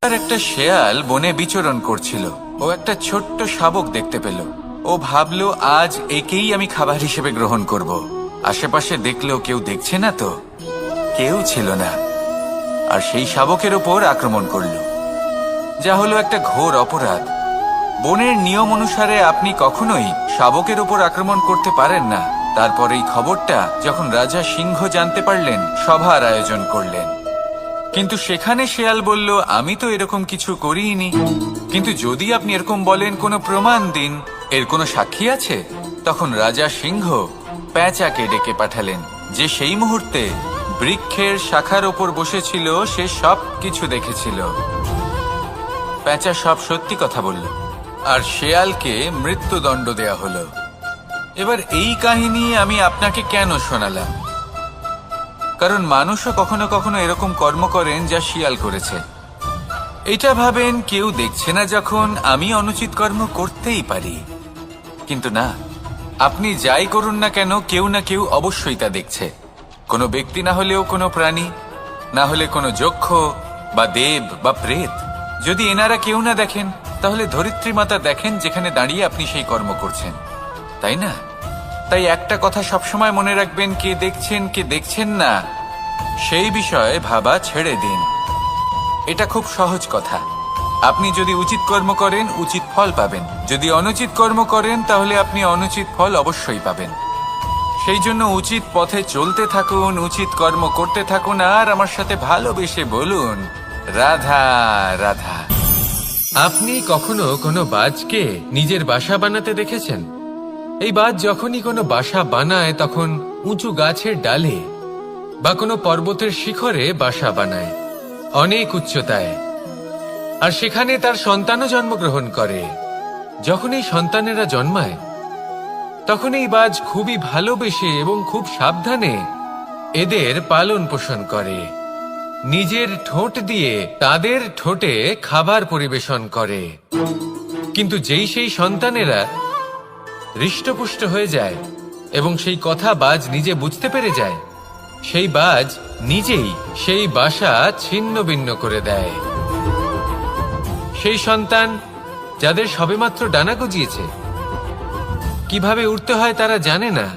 আর একটা শেয়াল বনে বিচরণ করছিল। ও একটা ছোট্ট শাবক দেখতে পেল। ও ভাবলো, আজ একেই আমি খাবার হিসেবে গ্রহণ করব। আশেপাশে দেখলো কেউ দেখছে না তো, কেউ ছিল না। আর সেই শাবকের ওপর আক্রমণ করলো, যা হলো একটা ঘোর অপরাধ। বনের নিয়ম অনুসারে আপনি কখনোই শাবকের ওপর আক্রমণ করতে পারেন না। তারপর এই খবরটা যখন রাজা সিংহ জানতে পারলেন, সভার আয়োজন করলেন। কিন্তু সেখানে শেয়াল বলল, আমি তো এরকম কিছু করিনি। কিন্তু যদি আপনি এরকম বলেন, কোনো প্রমাণ দিন, এর কোনো সাক্ষী আছে? তখন রাজা সিংহ পেঁচাকে ডেকে পাঠালেন, যে সেই মুহূর্তে বৃক্ষের শাখার ওপর বসেছিল। সে সব কিছু দেখেছিল। পেঁচা সব সত্যি কথা বলল, আর শেয়ালকে মৃত্যুদণ্ড দেয়া হলো। এবার এই কাহিনী আমি আপনাকে কেন শোনালাম? কারণ মানুষও কখনো কখনো এরকম কর্ম করেন যা শিয়াল করেছে। এটা ভাবেন কেউ দেখছে না, যখন আমি অনুচিত কর্ম করতেই পারি। কিন্তু না, আপনি যাই করুন না কেন, কেউ না কেউ অবশ্যই তা দেখছে। কোনো ব্যক্তি না হলেও কোনো প্রাণী, না হলে কোনো যক্ষ বা দেব বা প্রেত। যদি এনারা কেউ না দেখেন, তাহলে ধরিত্রী মাতা দেখেন, যেখানে দাঁড়িয়ে আপনি সেই কর্ম করছেন, তাই না? তাই একটা কথা সবসময় মনে রাখবেন, কে দেখছেন কে দেখছেন না সেই বিষয়ে ভাবা ছেড়ে দিন। এটা খুব সহজ কথা। আপনি যদি উচিত কর্ম করেন, উচিত ফল পাবেন। যদি অনুচিত কর্ম করেন, তাহলে আপনি অনুচিত ফল অবশ্যই পাবেন। সেই জন্য উচিত পথে চলতে থাকুন, উচিত কর্ম করতে থাকুন, আর আমার সাথে ভালোবেসে বলুন, রাধা রাধা। আপনি কখনো কোনো বাজকে নিজের বাসা বানাতে দেখেছেন? এই বাজ যখনই কোনো বাসা বানায়, তখন উঁচু গাছের ডালে বা কোনো পর্বতের শিখরে বাসা বানায়, অনেক উচ্চতায়। আর সেখানে তার সন্তানও জন্মগ্রহণ করে। যখন এই সন্তানেরা জন্মায়, তখন এই বাজ খুবই ভালোবেসে এবং খুব সাবধানে এদের পালন পোষণ করে। নিজের ঠোঁট দিয়ে তাদের ঠোঁটে খাবার পরিবেশন করে। কিন্তু যেই সেই সন্তানেরা হৃষ্টপুষ্ট হয়ে যায় এবং সেই কথা বাজ নিজে বুঝতে পেরে যায়, সেই বাজ নিজেই সেই বাসা ছিন্ন ভিন্ন করে দেয়। সেই সন্তান যাদের সবেমাত্র ডানা গজিয়েছে, কিভাবে উড়তে হয় তারা জানে না,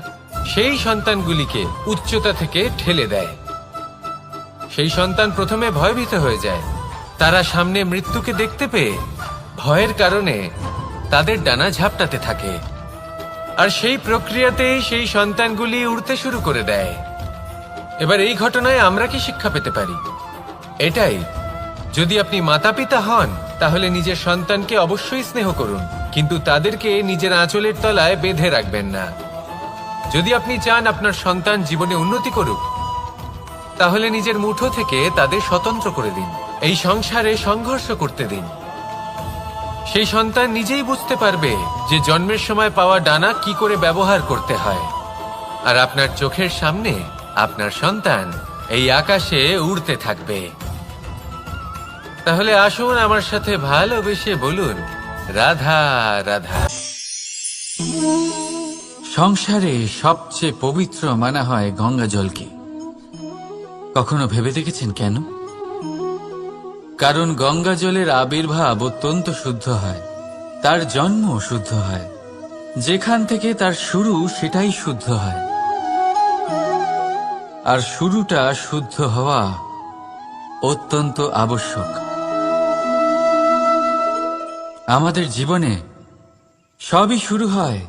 সেই সন্তানগুলিকে উচ্চতা থেকে ঠেলে দেয়। সেই সন্তান প্রথমে ভয়ভীত হয়ে যায়। তারা সামনে মৃত্যুকে দেখতে পেয়ে ভয়ের কারণে তাদের ডানা ঝাপটাতে থাকে। আর সেই প্রক্রিয়াতেই সেই সন্তানগুলি উড়তে শুরু করে দেয়। এবার এই ঘটনায় আমরা কি শিক্ষা পেতে পারি? এটাই, যদি আপনি মাতা পিতা হন, তাহলে নিজের সন্তানকে অবশ্যই স্নেহ করুন, কিন্তু তাদেরকে নিজের আঁচলের তলায় বেঁধে রাখবেন না। যদি আপনি চান আপনার সন্তান জীবনে উন্নতি করুক, তাহলে নিজের মুঠো থেকে তাদের স্বতন্ত্র করে দিন। এই সংসারে সংঘর্ষ করতে দিন। সেই সন্তান নিজেই বুঝতে পারবে যে জন্মের সময় পাওয়া ডানা কি করে ব্যবহার করতে হয়। আর আপনার চোখের সামনে আপনার সন্তান এই আকাশে উড়তে থাকবে। তাহলে আসুন আমার সাথে ভালোবেসে বলুন, রাধা রাধা। সংসারে সবচেয়ে পবিত্র মানা হয় গঙ্গা জলকে। কখনো ভেবে দেখেছেন কেন? কারণ গঙ্গা জলের আবির্ভাব অত্যন্ত শুদ্ধ হয়, তার জন্ম শুদ্ধ হয়, যেখান থেকে তার শুরু সেটাই শুদ্ধ হয়। আর শুরুটা শুদ্ধ হওয়া অত্যন্ত আবশ্যক। আমাদের জীবনে সবই শুরু হয়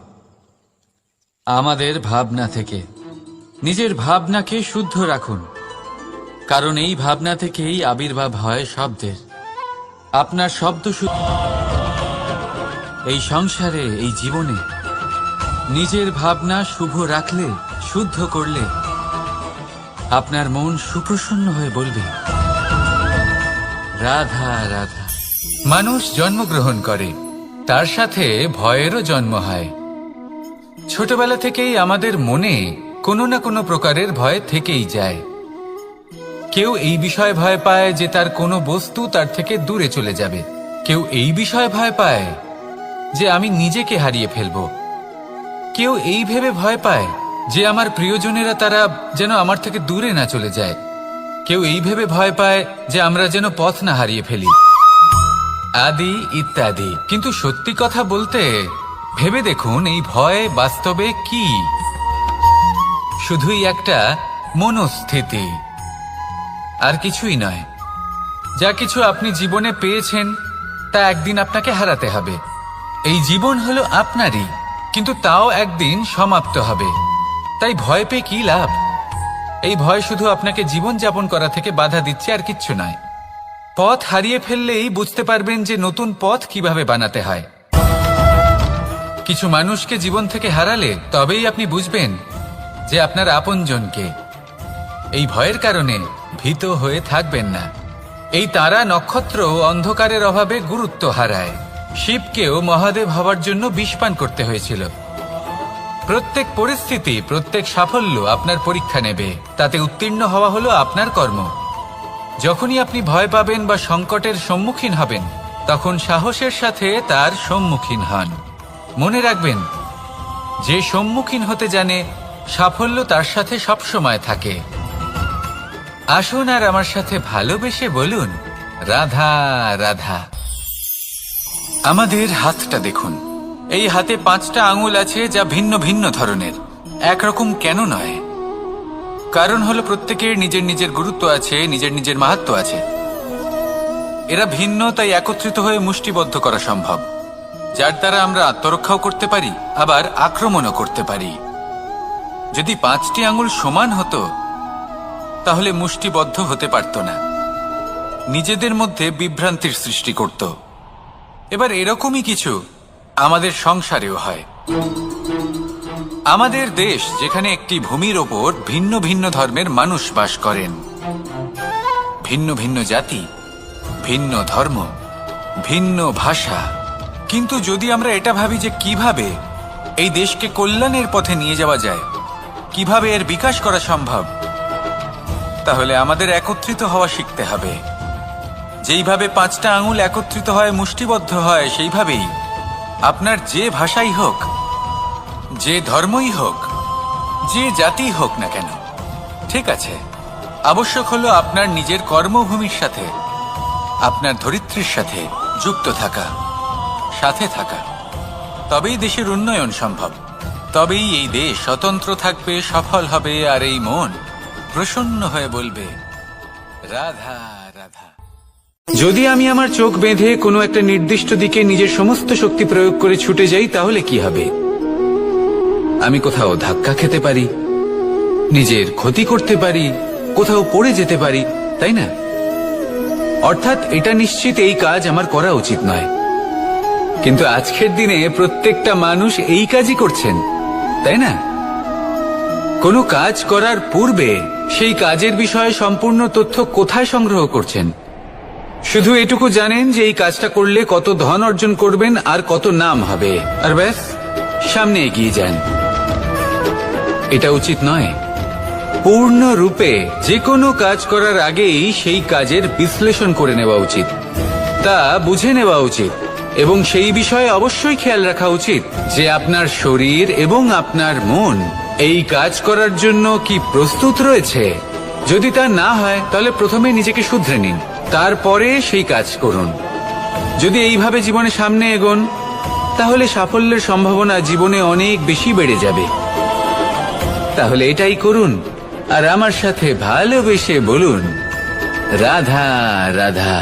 আমাদের ভাবনা থেকে। নিজের ভাবনাকে শুদ্ধ রাখুন, কারণ এই ভাবনা থেকেই আবির্ভাব হয় শব্দের। আপনার শব্দ শুদ্ধ। এই সংসারে, এই জীবনে নিজের ভাবনা শুভ রাখলে, শুদ্ধ করলে, আপনার মন সুপ্রসন্ন হয়ে বলবে, রাধা রাধা। মানুষ জন্মগ্রহণ করে, তার সাথে ভয়েরও জন্ম হয়। ছোটবেলা থেকেই আমাদের মনে কোনো না কোনো প্রকারের ভয় থেকেই যায়। কেউ এই বিষয়ে ভয় পায় যে তার কোনো বস্তু তার থেকে দূরে চলে যাবে। কেউ এই বিষয়ে ভয় পায় যে আমি নিজেকে হারিয়ে ফেলব। কেউ এই ভেবে ভয় পায় যে আমার প্রিয়জনেরা তারা যেন আমার থেকে দূরে না চলে যায়। কেউ এই ভেবে ভয় পায় যে আমরা যেন পথ না হারিয়ে ফেলি। আদি ইত্যাদি। কিন্তু সত্যি কথা বলতে ভেবে দেখুন, এই ভয় বাস্তবে কি? শুধুই একটা মনস্থিতি, আর কিছুই নয়। যা কিছু আপনি জীবনে পেয়েছেন তা একদিন আপনাকে হারাতে হবে। এই জীবন হলো আপনারই, কিন্তু তাও একদিন সমাপ্ত হবে। তাই ভয় পেয়ে কি লাভ? এই ভয় শুধু আপনাকে জীবন যাপন করা থেকে বাধা দিচ্ছে, আর কিচ্ছু নয়। পথ হারিয়ে ফেললেই বুঝতে পারবেন যে নতুন পথ কিভাবে বানাতে হয়। কিছু মানুষকে জীবন থেকে হারালে তবেই আপনি বুঝবেন যে আপনার আপনজনকে। এই ভয়ের কারণে ভীত হয়ে থাকবেন না। এই তারা নক্ষত্র অন্ধকারের অভাবে গুরুত্ব হারায়। শিবকেও মহাদেব হওয়ার জন্য বিষপান করতে হয়েছিল। প্রত্যেক পরিস্থিতি, প্রত্যেক সাফল্য আপনার পরীক্ষা নেবে। তাতে উত্তীর্ণ হওয়া হলো আপনার কর্ম। যখনই আপনি ভয় পাবেন বা সংকটের সম্মুখীন হবেন, তখন সাহসের সাথে তার সম্মুখীন হন। মনে রাখবেন, যে সম্মুখীন হতে জানে, সাফল্য তার সাথে সবসময় থাকে। আসুন আর আমার সাথে ভালোবেসে বলুন, রাধা রাধা। আমাদের হাতটা দেখুন। এই হাতে 5টা আঙুল আছে, যা ভিন্ন ভিন্ন ধরনের। একরকম কেন নয়? কারণ হলো প্রত্যেকের নিজের নিজের গুরুত্ব আছে, নিজের নিজের মাহাত্ম্য আছে। এরা ভিন্ন, তাই একত্রিত হয়ে মুষ্টিবদ্ধ করা সম্ভব, যার দ্বারা আমরা আত্মরক্ষাও করতে পারি, আবার আক্রমণও করতে পারি। যদি 5টি আঙুল সমান হতো, তাহলে মুষ্টিবদ্ধ হতে পারত না, নিজেদের মধ্যে বিভ্রান্তির সৃষ্টি করত। এবার এরকমই কিছু আমাদের সংসারেও হয়। আমাদের দেশ, যেখানে একটি ভূমির ওপর ভিন্ন ভিন্ন ধর্মের মানুষ বাস করেন, ভিন্ন ভিন্ন জাতি, ভিন্ন ধর্ম, ভিন্ন ভাষা। কিন্তু যদি আমরা এটা ভাবি যে কিভাবে এই দেশকে কল্যাণের পথে নিয়ে যাওয়া যায়, কিভাবে এর বিকাশ করা সম্ভব, তাহলে আমাদের একত্রিত হওয়া শিখতে হবে। যেইভাবে 5টা আঙুল একত্রিত হয়, মুষ্টিবদ্ধ হয়, সেইভাবেই আপনার যে ভাষাই হোক, যে ধর্মই হোক, যে জাতি হোক না কেন, ঠিক আছে, আবশ্যক হলো আপনার নিজের কর্মভূমির সাথে, আপনার ধরিত্রীর সাথে যুক্ত থাকা, সাথে থাকা। তবেই দেশের উন্নয়ন সম্ভব। তবেই এই দেশ স্বতন্ত্র থাকবে, সফল হবে, আর এই মন প্রসন্ন হয়ে বলবে, রাধা রাধা। যদি আমি আমার চোখ বেঁধে কোনো একটা নির্দিষ্ট দিকে নিজের সমস্ত শক্তি প্রয়োগ করে ছুটে যাই, তাহলে কি হবে? আমি কোথাও ধাক্কা খেতে পারি, নিজের ক্ষতি করতে পারি, কোথাও পড়ে যেতে পারি, তাই না? অর্থাৎ এটা নিশ্চিত এই কাজ আমার করা উচিত নয়। কিন্তু আজকের দিনে প্রত্যেকটা মানুষ এই কাজই করছেন, তাই না? কোনো কাজ করার পূর্বে সেই কাজের বিষয়ে সম্পূর্ণ তথ্য কোথায় সংগ্রহ করছেন? শুধু এটুকু জানেন যে এই কাজটা করলে কত ধন অর্জন করবেন আর কত নাম হবে, আর ব্যাস সামনে এগিয়ে যান। এটা উচিত নয়। পূর্ণরূপে যে কোনো কাজ করার আগেই সেই কাজের বিশ্লেষণ করে নেওয়া উচিত, তা বুঝে নেওয়া উচিত, এবং সেই বিষয়ে অবশ্যই খেয়াল রাখা উচিত যে আপনার শরীর এবং আপনার মন এই কাজ করার জন্য কি প্রস্তুত রয়েছে। যদি তা না হয়, তাহলে প্রথমে নিজেকে শুধরে নিন, তারপরে সেই কাজ করুন। যদি এইভাবে জীবনে সামনে এগোন, তাহলে সাফল্যের সম্ভাবনা জীবনে অনেক বেশি বেড়ে যাবে। তাহলে এটাই করুন, আর আমার সাথে ভালোবেসে বলুন, রাধা রাধা।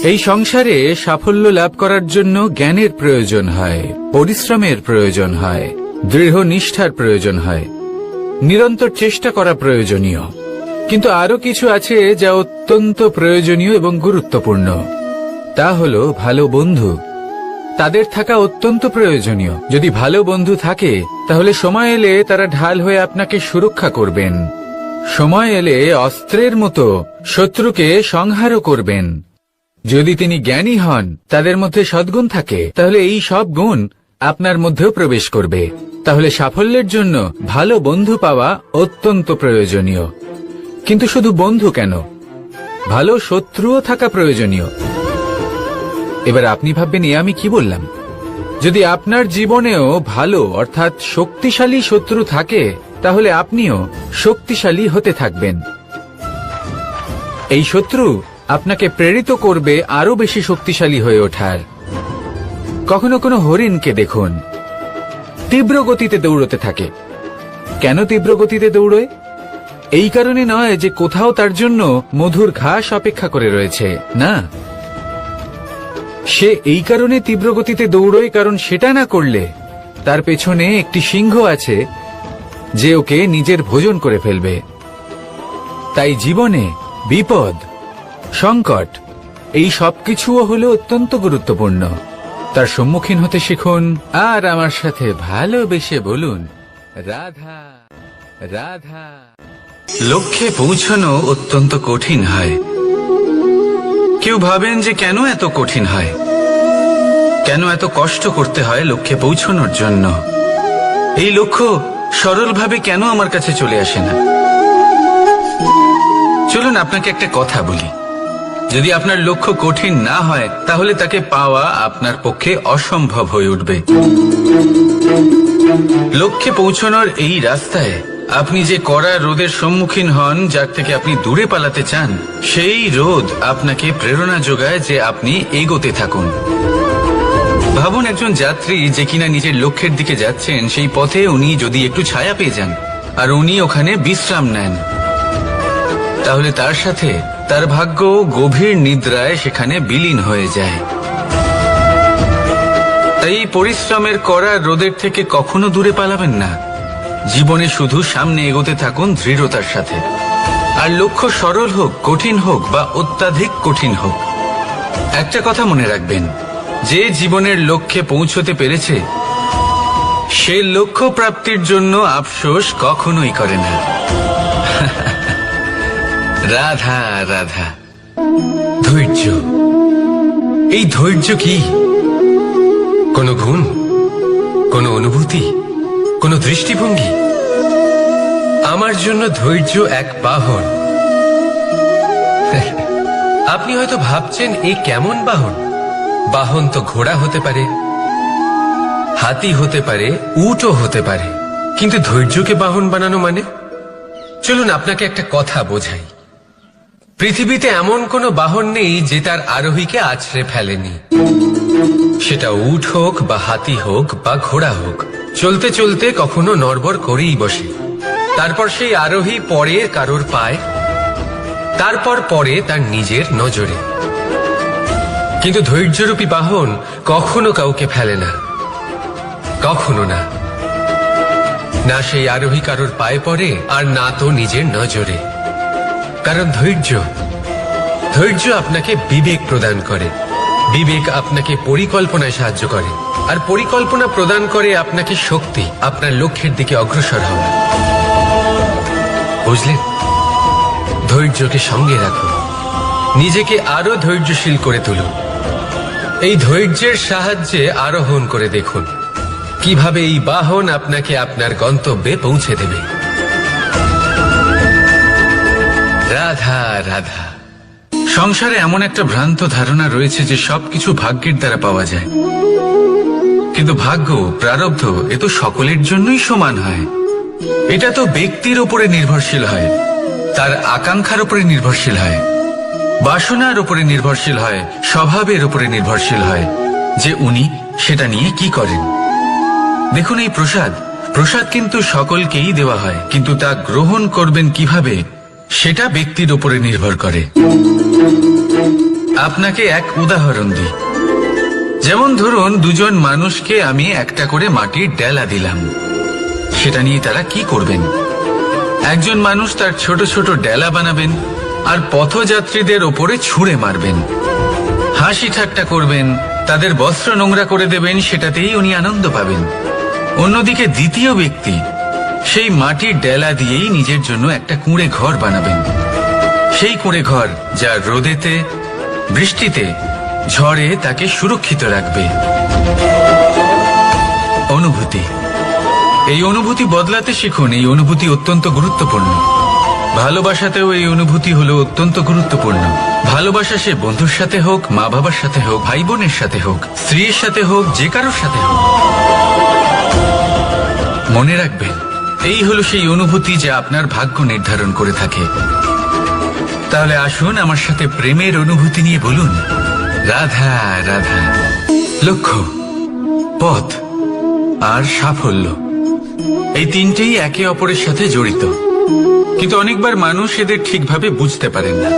এই সংসারে সাফল্য লাভ করার জন্য জ্ঞানের প্রয়োজন হয়, পরিশ্রমের প্রয়োজন হয়, দৃঢ় নিষ্ঠার প্রয়োজন হয়, নিরন্তর চেষ্টা করা প্রয়োজনীয়। কিন্তু আরো কিছু আছে যা অত্যন্ত প্রয়োজনীয় এবং গুরুত্বপূর্ণ। তা হলো ভালো বন্ধু। তাদের থাকা অত্যন্ত প্রয়োজনীয়। যদি ভালো বন্ধু থাকে, তাহলে সময় এলে তারা ঢাল হয়ে আপনাকে সুরক্ষা করবেন। সময় এলে অস্ত্রের মতো শত্রুকে সংহারও করবেন। যদি তিনি জ্ঞানী হন, তাদের মধ্যে সদ্গুণ থাকে, তাহলে এই সব গুণ আপনার মধ্যেও প্রবেশ করবে। তাহলে সাফল্যের জন্য ভালো বন্ধু পাওয়া অত্যন্ত প্রয়োজনীয়। কিন্তু শুধু বন্ধু কেন, ভালো শত্রুও থাকা প্রয়োজনীয়। এবার আপনি ভাববেন, এ আমি কি বললাম? যদি আপনার জীবনেও ভালো অর্থাৎ শক্তিশালী শত্রু থাকে, তাহলে আপনিও শক্তিশালী হতে থাকবেন। এই শত্রু আপনাকে প্রেরিত করবে আরো বেশি শক্তিশালী হয়ে ওঠার। কখনো কোনো হরিণকে দেখুন, তীব্র গতিতে দৌড়তে থাকে। কেন তীব্র গতিতে দৌড়য়? এই কারণে নয় যে কোথাও তার জন্য মধুর ঘাস অপেক্ষা করে রয়েছে, না, সে এই কারণে তীব্র গতিতে দৌড়য় কারণ সেটা না করলে তার পেছনে একটি সিংহ আছে যে ওকে নিজের ভোজন করে ফেলবে। তাই জীবনে বিপদ, সংকট, এই সবকিছুও হলো অত্যন্ত গুরুত্বপূর্ণ। তার সম্মুখীন হতে শিখুন আর আমার সাথে ভালোবেসে বলুন, রাধা রাধা। লক্ষ্যে পৌঁছানো অত্যন্ত কঠিন হয়। কেউ ভাবেন যে কেন এত কঠিন হয়, কেন এত কষ্ট করতে হয় লক্ষ্যে পৌঁছানোর জন্য। এই লক্ষ্য সরলভাবে কেন আমার কাছে চলে আসে না? চলুন আপনাকে একটা কথা বলি, যদি আপনার লক্ষ্য কঠিন না হয় তাহলে তাকে পাওয়া আপনার পক্ষে অসম্ভব হয়ে উঠবে। লক্ষ্যে পৌঁছানোর এই রাস্তায় আপনি যে কড়া রোদের সম্মুখীন হন, যার থেকে আপনি দূরে পালাতে চান, সেই রোদ আপনাকে প্রেরণা যোগায় যে আপনি এগোতে থাকুন। ভাবুন একজন যাত্রী যে কিনা নিজের লক্ষ্যের দিকে যাচ্ছেন, সেই পথে উনি যদি একটু ছায়া পেয়ে যান আর উনি ওখানে বিশ্রাম নেন, তাহলে তার সাথে তার ভাগ্য গভীর নিদ্রায় সেখানে বিলীন হয়ে যায়। তাই পরিশ্রমের করা রোদের থেকে কখনো দূরে পালাবেন না। জীবনে শুধু সামনে এগোতে থাকুন দৃঢ়তার সাথে। আর লক্ষ্য সরল হোক, কঠিন হোক বা অত্যাধিক কঠিন হোক, একটা কথা মনে রাখবেন, যে জীবনের লক্ষ্যে পৌঁছতে পেরেছে সে লক্ষ্য প্রাপ্তির জন্য আফসোস কখনোই করে না। রাধা রাধা। ধৈর্য, এই ধৈর্য কি কোনো গুণ, কোনো অনুভূতি, কোনো দৃষ্টিভঙ্গি? আমার জন্য ধৈর্য এক বাহন। আপনি হয়তো ভাবছেন এ কেমন বাহন? বাহন তো ঘোড়া হতে পারে, হাতি হতে পারে, উটও হতে পারে, কিন্তু ধৈর্যকে বাহন বানানো মানে? চলুন আপনাকে একটা কথা বোঝাই। পৃথিবীতে এমন কোনো বাহন নেই যে তার আরোহীকে আছড়ে ফেলেনি। সেটা উট হোক বা হাতি হোক বা ঘোড়া হোক, চলতে চলতে কখনো নড়বড় করেই বসে। তারপর সেই আরোহী পরে কারোর পায়, তারপর পরে তার নিজের নজরে। কিন্তু ধৈর্যরূপী বাহন কখনো কাউকে ফেলে না, কখনো না। না সেই আরোহী কারোর পায়ে পড়ে আর না তো নিজের নজরে। কারণ ধৈর্য আপনাকে বিবেক প্রদান করে, বিবেক আপনাকে পরিকল্পনায় সাহায্য করে, আর পরিকল্পনা প্রদান করে আপনাকে শক্তি আপনার লক্ষ্যের দিকে অগ্রসর হওয়া। বুঝলেন? ধৈর্যকে সঙ্গে রাখুন, নিজেকে আরো ধৈর্যশীল করে তুলুন। এই ধৈর্যের সাহায্যে আরোহণ করে দেখুন কিভাবে এই বাহন আপনাকে আপনার গন্তব্যে পৌঁছে দেবে। রাধা রাধা। সংসারে এমন একটা ভ্রান্ত ধারণা রয়েছে যে সবকিছু ভাগ্যের দ্বারা পাওয়া যায়, কিন্তু ভাগ্য, প্রারব্ধ এ তো সকলের জন্যই সমান হয়। এটা তো ব্যক্তির উপরে নির্ভরশীল হয়, তার আকাঙ্ক্ষার উপরে নির্ভরশীল হয়, বাসনার উপরে নির্ভরশীল হয়, স্বভাবের উপরে নির্ভরশীল হয় যে উনি সেটা নিয়ে কি করেন। দেখুন, এই প্রসাদ কিন্তু সকলকেই দেওয়া হয়, কিন্তু তা গ্রহণ করবেন কিভাবে সেটা ব্যক্তির উপরে নির্ভর করে। আপনাকে এক উদাহরণ দিই। যেমন ধরুন, দুজন মানুষকে আমি একটা করে মাটির ডেলা দিলাম, সেটা নিয়ে তারা কি করবেন? একজন মানুষ তার ছোট ছোট ডেলা বানাবেন আর পথযাত্রীদের ওপরে ছুঁড়ে মারবেন, হাসি ঠাট্টা করবেন, তাদের বস্ত্র নোংরা করে দেবেন, সেটাতেই উনি আনন্দ পাবেন। অন্যদিকে দ্বিতীয় ব্যক্তি সেই মাটির ডেলা দিয়েই নিজের জন্য একটা কুঁড়ে ঘর বানাবেন, সেই কুঁড়ে ঘর যা রোদেতে, বৃষ্টিতে, ঝড়ে তাকে সুরক্ষিত রাখবে। অনুভূতি, এই অনুভূতি বদলাতে শিখুন। এই অনুভূতি অত্যন্ত গুরুত্বপূর্ণ। ভালোবাসাতেও এই অনুভূতি হলো অত্যন্ত গুরুত্বপূর্ণ। ভালোবাসা সে বন্ধুর সাথে হোক, মা বাবার সাথে হোক, ভাই বোনের সাথে হোক, স্ত্রীর সাথে হোক, যে কারোর সাথে হোক। মনে রাখবেন, এই হলো সেই অনুভূতি যা আপনার ভাগ্য নির্ধারণ করে থাকে। তাহলে আসুন আমার সাথে প্রেমের অনুভূতি নিয়ে বলুন, রাধা রাধা। লক্ষ্য, পথ আর সাফল্য, এই তিনটেই একে অপরের সাথে জড়িত, কিন্তু অনেকবার মানুষ এদের ঠিকভাবে বুঝতে পারেন না।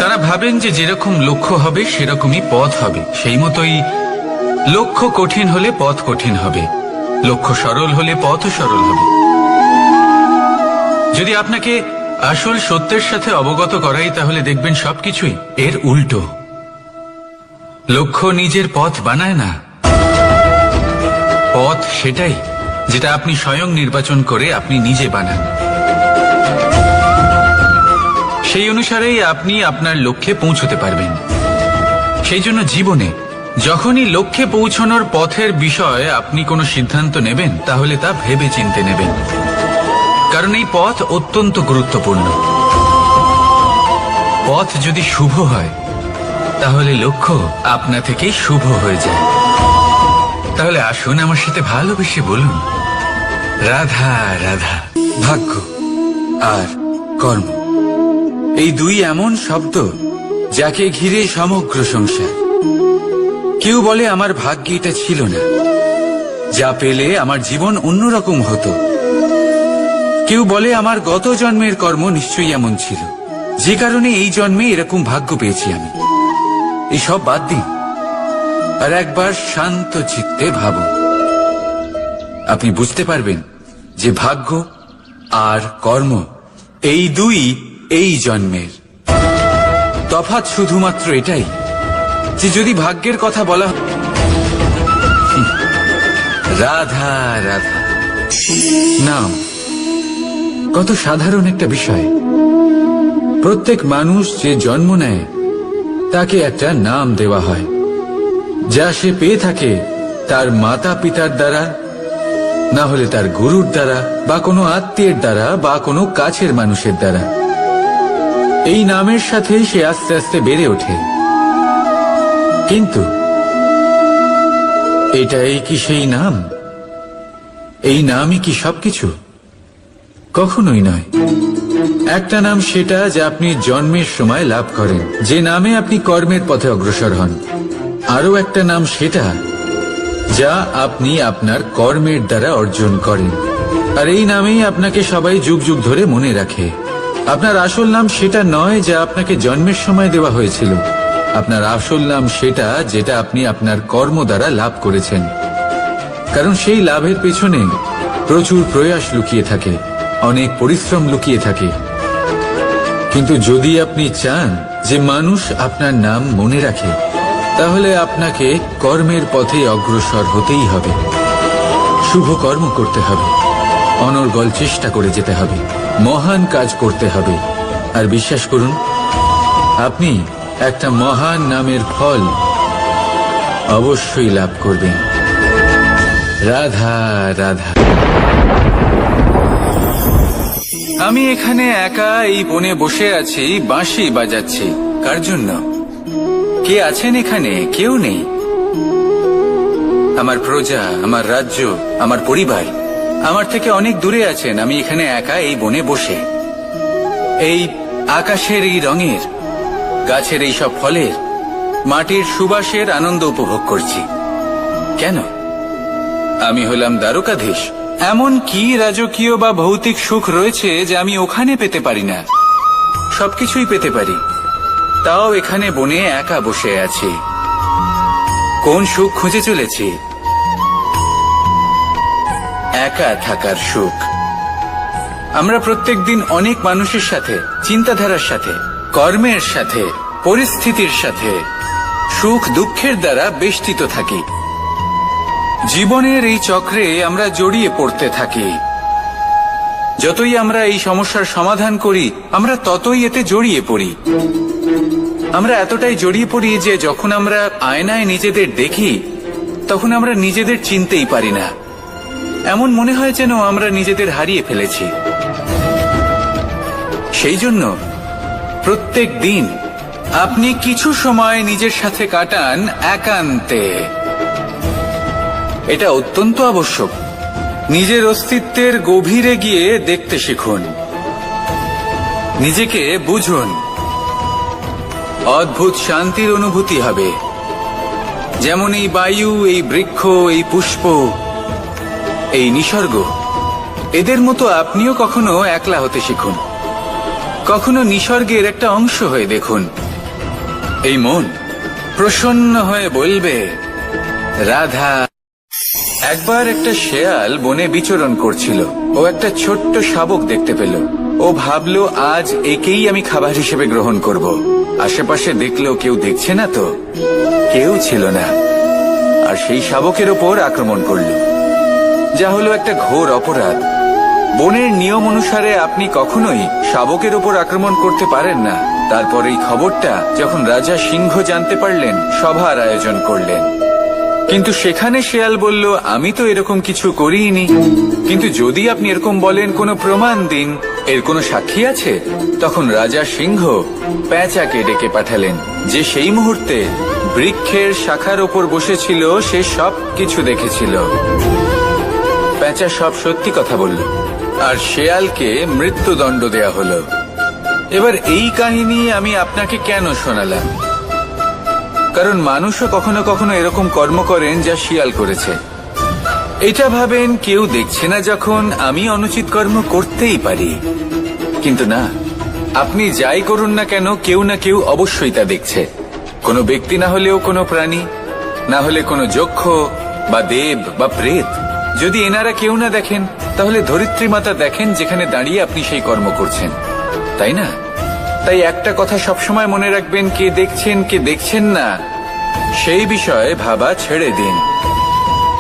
তারা ভাবেন যে যেরকম লক্ষ্য হবে সেরকমই পথ হবে, সেই মতোই লক্ষ্য কঠিন হলে পথ কঠিন হবে, লক্ষ্য সরল হলে পথও সরল হবে। যদি আপনাকে আসল সত্যের সাথে অবগত করাই, তাহলে দেখবেন সবকিছুই এর উল্টো। লক্ষ্য নিজের পথ বানায় না, পথ সেটাই যেটা আপনি স্বয়ং নির্বাচন করে আপনি নিজে বানান। সেই অনুসারেই আপনি আপনার লক্ষ্যে পৌঁছতে পারবেন। সেই জন্য জীবনে যখনই লক্ষ্যে পৌঁছানোর পথের বিষয়ে আপনি কোনো সিদ্ধান্ত নেবেন, তাহলে তা ভেবে চিন্তে নেবেন, কারণ এই পথ অত্যন্ত গুরুত্বপূর্ণ। পথ যদি শুভ হয়, তাহলে লক্ষ্য আপনা থেকেই শুভ হয়ে যায়। তাহলে আসুন আমার সাথে ভালোবেসে বলুন, রাধা রাধা। ভাগ্য আর কর্ম, এই দুই এমন শব্দ যাকে ঘিরে সমগ্র সংসার। কেউ বলে আমার ভাগ্যে এটা ছিল না, যা পেলে আমার জীবন অন্যরকম হতো। কেউ বলে আমার গত জন্মের কর্ম নিশ্চয়ই এমন ছিল, যে কারণে এই জন্মে এরকম ভাগ্য পেয়েছি আমি। এসব বাদ দিন আর একবার শান্ত চিত্তে ভাবুন। আপনি বুঝতে পারবেন যে ভাগ্য আর কর্ম এই দুই এই জন্মের। তফাৎ শুধুমাত্র এটাই যে যদি ভাগ্যের কথা বলা রাধা রাধা নাম কত সাধারণ একটা বিষয়। প্রত্যেক মানুষ যে জন্ম নেয় তাকে একটা নাম দেওয়া হয়, যা সে পেয়ে থাকে তার মাতা পিতার দ্বারা, না হলে তার গুরুর দ্বারা, বা কোনো আত্মীয়ের দ্বারা, বা কোনো কাছের মানুষের দ্বারা। এই নামের সাথে সে আস্তে আস্তে বেড়ে ওঠে। কিন্তু এটাই কি সেই নাম? এই নামই কি সবকিছু? কখনোই নয়। একটা নাম সেটা যা আপনি জন্মের সময় লাভ করেন, যে নামে আপনি কর্মের পথে অগ্রসর হন। আরো একটা নাম সেটা যা আপনি আপনার কর্মের দ্বারা অর্জন করেন, আর এই নামেই আপনাকে সবাই যুগ যুগ ধরে মনে রাখে। আপনার আসল নাম সেটা নয় যা আপনাকে জন্মের সময় দেওয়া হয়েছিল। আপনার আসল নাম সেটা যেটা আপনি আপনার কর্ম দ্বারা লাভ করেছেন, কারণ সেই লাভের পেছনে প্রচুর প্রয়াস লুকিয়ে থাকে, অনেক পরিশ্রম লুকিয়ে থাকে। কিন্তু যদি আপনি চান যে মানুষ আপনার নাম মনে রাখে, তাহলে আপনাকে কর্মের পথে অগ্রসর হতেই হবে। শুভ কর্ম করতে হবে, অনর্গল চেষ্টা করে যেতে হবে, মহান কাজ করতে হবে। আর বিশ্বাস করুন, আপনি একটা মহান নামের ফল অবশ্যই লাভ করবেন। রাধা রাধা। আমি এখানে একা এই বনে বসে আছি, বাঁশি বাজাচ্ছি। কার জন্য? কে আছেন এখানে? কেউ নেই। আমার প্রজা, আমার রাজ্য, আমার পরিবার আমার থেকে অনেক দূরে আছেন। আমি এখানে একা এই বনে বসে এই আকাশের এই রঙের, গাছের এই সব ফলের, মাটির সুবাসের আনন্দ উপভোগ করছি। কেন? আমি হলাম দ্বারকাধীশ। এমন কি রাজকীয় বা ভৌতিক সুখ রয়েছে যে আমি ওখানে পেতে পারি না? সবকিছুই পেতে পারি, তাও এখানে বনে একা বসে আছি। কোন সুখ খুঁজে চলেছি? একা থাকার সুখ। আমরা প্রত্যেকদিন অনেক মানুষের সাথে, চিন্তাধারার সাথে, কর্মের সাথে, পরিস্থিতির সাথে, সুখ দুঃখের দ্বারা বেষ্টিত থাকি। জীবনের এই চক্রে আমরা জড়িয়ে পড়তে থাকি। যতই আমরা এই সমস্যার সমাধান করি, আমরা ততই এতে জড়িয়ে পড়ি। আমরা এতটাই জড়িয়ে পড়ি যে যখন আমরা আয়নায় নিজেদের দেখি, তখন আমরা নিজেদের চিনতেই পারি না। এমন মনে হয় যেন আমরা নিজেদের হারিয়ে ফেলেছি। সেই জন্য প্রত্যেক দিন আপনি কিছু সময় নিজের সাথে কাটান একান্তে। এটা অত্যন্ত আবশ্যক। নিজের অস্তিত্বের গভীরে গিয়ে দেখতে শিখুন। নিজেকে বুঝুন, অদ্ভুত শান্তির অনুভূতি হবে। যেমন এই বায়ু, এই বৃক্ষ, এই পুষ্প, এই নিসর্গ, এদের মতো আপনিও কখনো একলা হতে শিখুন। কখনো নিসর্গের একটা অংশ হয়ে দেখুন। এই মন প্রসন্ন হয়ে বলবে, রাধা। একবার একটা শেয়াল বনে বিচরণ করছিল। ও একটা ছোট্ট শাবক দেখতে পেল। ও ভাবলো, আজ একেই আমি খাবার হিসেবে গ্রহণ করব। আশেপাশে দেখলো কেউ দেখছে না তো, কেউ ছিল না। আর সেই শাবকের ওপর আক্রমণ করলো, যা হলো একটা ঘোর অপরাধ। বনের নিয়ম অনুসারে আপনি কখনোই শাবকের ওপর আক্রমণ করতে পারেন না। তারপর এই খবরটা যখন রাজা সিংহ জানতে পারলেন, সভার আয়োজন করলেন। কিন্তু সেখানে শেয়াল বলল, আমি তো এরকম কিছু করিনি। কিন্তু যদি আপনি এরকম বলেন, কোনো প্রমাণ দিন, এর কোনো সাক্ষী আছে? তখন রাজা সিংহ পেঁচাকে ডেকে পাঠালেন, যে সেই মুহূর্তে বৃক্ষের শাখার ওপর বসেছিল। সে সব কিছু দেখেছিল। পেঁচা সব সত্যি কথা বলল, আর শেয়ালকে মৃত্যুদণ্ড দেয়া হলো। এবার এই কাহিনী আমি আপনাকে কেন শোনালাম? কারণ মানুষও কখনো কখনো এরকম কর্ম করেন যা শিয়াল করেছে। এটা ভাবেন কেউ দেখছে না, যখন আমি অনুচিত কর্ম করতেই পারি। কিন্তু না, আপনি যাই করুন না কেন, কেউ না কেউ অবশ্যই তা দেখছে। কোনো ব্যক্তি না হলেও কোনো প্রাণী, না হলে কোনো যক্ষ বা দেব বা প্রেত। যদি এনারা কেউ না দেখেন, তাহলে ধরিত্রী মাতা দেখেন, যেখানে দাঁড়িয়ে আপনি সেই কর্ম করছেন, তাই না? তাই একটা কথা সবসময় মনে রাখবেন, কে দেখছেন কে দেখছেন না সেই বিষয়ে ভাবা ছেড়ে দিন।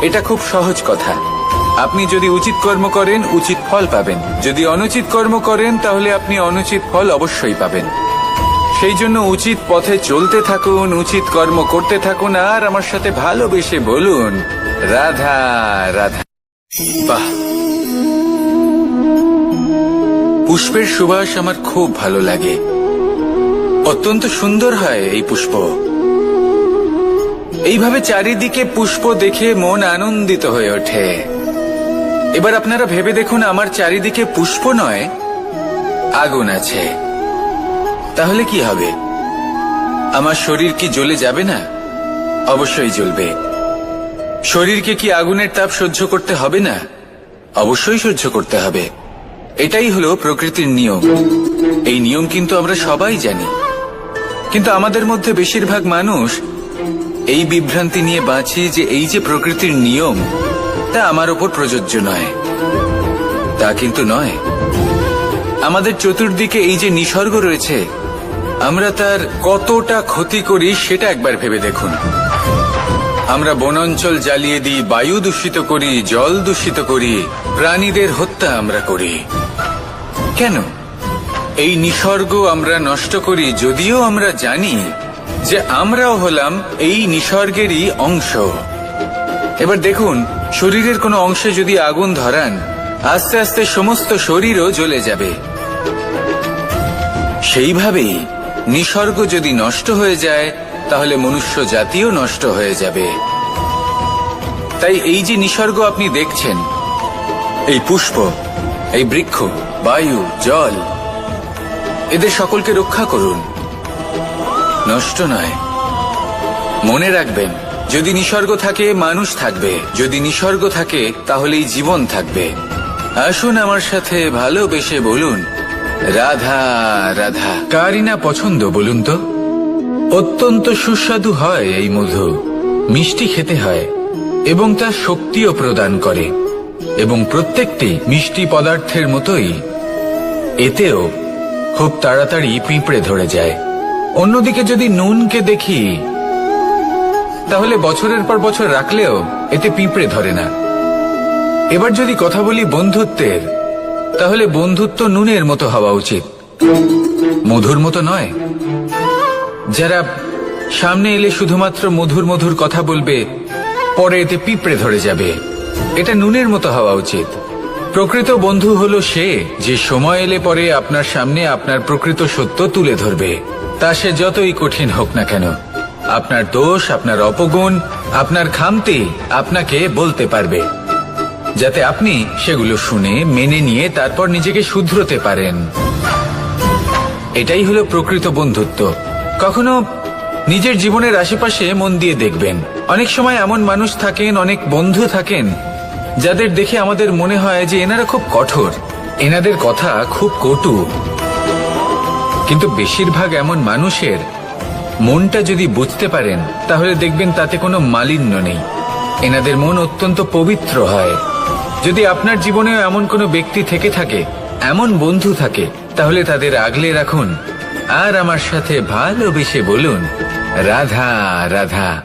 এটা খুব সহজ কথা। আপনি যদি উচিত কর্ম করেন, উচিত ফল পাবেন। যদি অনুচিত কর্ম করেন, তাহলে আপনি অনুচিত ফল অবশ্যই পাবেন। সেই জন্য উচিত পথে চলতে থাকুন, উচিত কর্ম করতে থাকুন, আর আমার সাথে ভালোবেসে বলুন, রাধা রাধা। বাহ, পুষ্পের সুবাস আমার খুব ভালো লাগে। অত্যন্ত সুন্দর হয় এই পুষ্প। এইভাবে চারিদিকে পুষ্প দেখে মন আনন্দিত হয়ে ওঠে। এবার আপনারা ভেবে দেখুন, আমার চারিদিকে পুষ্প নয়, আগুন আছে। তাহলে কি হবে? আমার শরীর কি জ্বলে যাবে না? অবশ্যই জ্বলবে। শরীরকে কি আগুনের তাপ সহ্য করতে হবে না? অবশ্যই সহ্য করতে হবে। এটাই হলো প্রকৃতির নিয়ম। এই নিয়ম কিন্তু আমরা সবাই জানি, কিন্তু আমাদের মধ্যে বেশিরভাগ মানুষ এই বিভ্রান্তি নিয়ে বাঁচি যে এই যে প্রকৃতির নিয়ম, তা আমার ওপর প্রযোজ্য নয়। তা কিন্তু নয়। আমাদের চতুর্দিকে এই যে নিসর্গ রয়েছে, আমরা তার কতটা ক্ষতি করি সেটা একবার ভেবে দেখুন। আমরা বনাঞ্চল জ্বালিয়ে দিই, বায়ু দূষিত করি, জল দূষিত করি, প্রাণীদের হত্যা আমরা করি। কেন? এই নিসর্গ আমরা নষ্ট করি, যদিও আমরা জানি যে আমরাও হলাম এই নিসর্গেরই অংশ। এবার দেখুন, শরীরের কোনো অংশে যদি আগুন ধরান, আস্তে আস্তে সমস্ত শরীরও জ্বলে যাবে। সেইভাবেই নিসর্গ যদি নষ্ট হয়ে যায়, তাহলে মনুষ্য জাতিও নষ্ট হয়ে যাবে। তাই এই যে নিসর্গ আপনি দেখছেন, এই পুষ্প, এই বৃক্ষ, বায়ু, জল, এদের সকলকে রক্ষা করুন, নষ্ট নয়। মনে রাখবেন, যদি নিসর্গ থাকে, মানুষ থাকবে। যদি নিসর্গ থাকে, তাহলেই জীবন থাকবে। আসুন আমার সাথে ভালোবেসে বলুন, রাধা রাধা। কারই না পছন্দ বলুন তো? অত্যন্ত সুস্বাদু হয় এই মধু, মিষ্টি খেতে হয় এবং তা শক্তিও প্রদান করে। এবং প্রত্যেকটি মিষ্টি পদার্থের মতোই এতেও খুব তাড়াতাড়ি পিঁপড়ে ধরে যায়। অন্যদিকে যদি নুনকে দেখি, তাহলে বছরের পর বছর রাখলেও এতে পিঁপড়ে ধরে না। এবার যদি কথা বলি বন্ধুত্বের, তাহলে বন্ধুত্ব নুনের মতো হওয়া উচিত, মধুর মতো নয়। যারা সামনে এলে শুধুমাত্র মধুর মধুর কথা বলবে, পরে এতে পিঁপড়ে ধরে যাবে। এটা নুনের মতো হওয়া উচিত। প্রকৃত বন্ধু হলো সে, যে সময় এলে পরে আপনার সামনে আপনার প্রকৃত সত্য তুলে ধরবে, তা সে যতই কঠিন হোক না কেন। আপনার দোষ, আপনার অপগুণ, আপনার খামতি আপনাকে বলতে পারবে, যাতে আপনি সেগুলো শুনে মেনে নিয়ে তারপর নিজেকে শুধরোতে পারেন। এটাই হলো প্রকৃত বন্ধুত্ব। কখনো নিজের জীবনের আশেপাশে মন দিয়ে দেখবেন, অনেক সময় এমন মানুষ থাকেন, অনেক বন্ধু থাকেন যাদের দেখে আমাদের মনে হয় যে এনারা খুব কঠোর, এনাদের কথা খুব কটু। কিন্তু বেশিরভাগ এমন মানুষের মনটা যদি বুঝতে পারেন তাহলে দেখবেন তাতে কোনো মালিন্য নেই, এনাদের মন অত্যন্ত পবিত্র হয়। যদি আপনার জীবনেও এমন কোনো ব্যক্তি থেকে থাকে, এমন বন্ধু থাকে, তাহলে তাদের আগলে রাখুন আর আমার সাথে ভালোবেসে বলুন, রাধা রাধা।